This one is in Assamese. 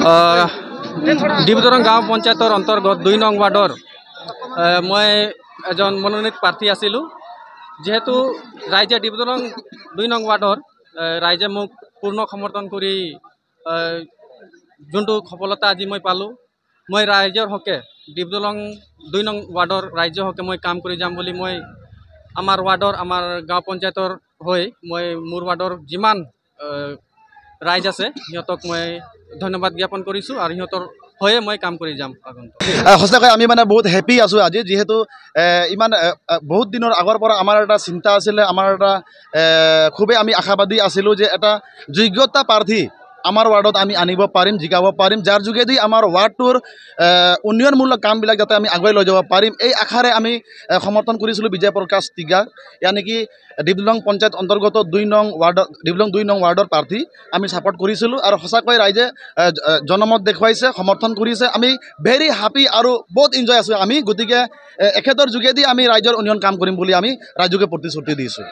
ডিব্ৰুদৰং গাঁও পঞ্চায়তৰ অন্তৰ্গত 2 নং ৱাৰ্ডৰ মই এজন মনোনীত প্ৰাৰ্থী আছিলোঁ। যেহেতু ৰাইজে ডিব্ৰুদৰং 2 নং ৱাৰ্ডৰ ৰাইজে মোক পূৰ্ণ সমৰ্থন কৰি যোনটো সফলতা আজি মই পালোঁ, মই ৰাইজৰ হকে ডিব্ৰুদৰং 2 নং ৱাৰ্ডৰ ৰাইজৰ হকে মই কাম কৰি যাম বুলি মই আমাৰ ৱাৰ্ডৰ আমাৰ গাঁও পঞ্চায়তৰ হৈ মই মোৰ ৱাৰ্ডৰ যিমান ৰাইজ আছে সিহঁতক মই ধন্যবাদ জ্ঞাপন কৰিছোঁ আৰু সিহঁতৰ হয়ে মই কাম কৰি যাম। সঁচাকৈ আমি মানে বহুত হেপী আছোঁ আজি, যিহেতু ইমান বহুত দিনৰ আগৰ পৰা আমাৰ এটা চিন্তা আছিলে, আমাৰ এটা খুবেই আমি আশাবাদী আছিলোঁ যে এটা যোগ্যতা প্ৰাৰ্থী আমাৰ ৱাৰ্ডত আমি আনিব পাৰিম, জিকাব পাৰিম, যাৰ যোগেদি আমাৰ ৱাৰ্ডটোৰ উন্নয়নমূলক কামবিলাক যাতে আমি আগুৱাই লৈ যাব পাৰিম, এই আশাৰে আমি সমৰ্থন কৰিছিলোঁ বিজয় প্ৰকাশ টিগাক, ইয়ানি কি ডিব্ৰুদৰং পঞ্চায়ত অন্তৰ্গত 2 নং ৱাৰ্ডৰ ডিব্ৰুদৰং 2 নং ৱাৰ্ডৰ প্ৰাৰ্থী আমি ছাপোৰ্ট কৰিছিলোঁ আৰু সঁচাকৈ ৰাইজে জনমত দেখুৱাইছে, সমৰ্থন কৰিছে। আমি ভেৰি হেপী আৰু বহুত এনজয় আছোঁ আমি, গতিকে এখেতৰ যোগেদি আমি ৰাইজৰ উন্নয়ন কাম কৰিম বুলি আমি ৰাইজকে প্ৰতিশ্ৰুতি দিছোঁ।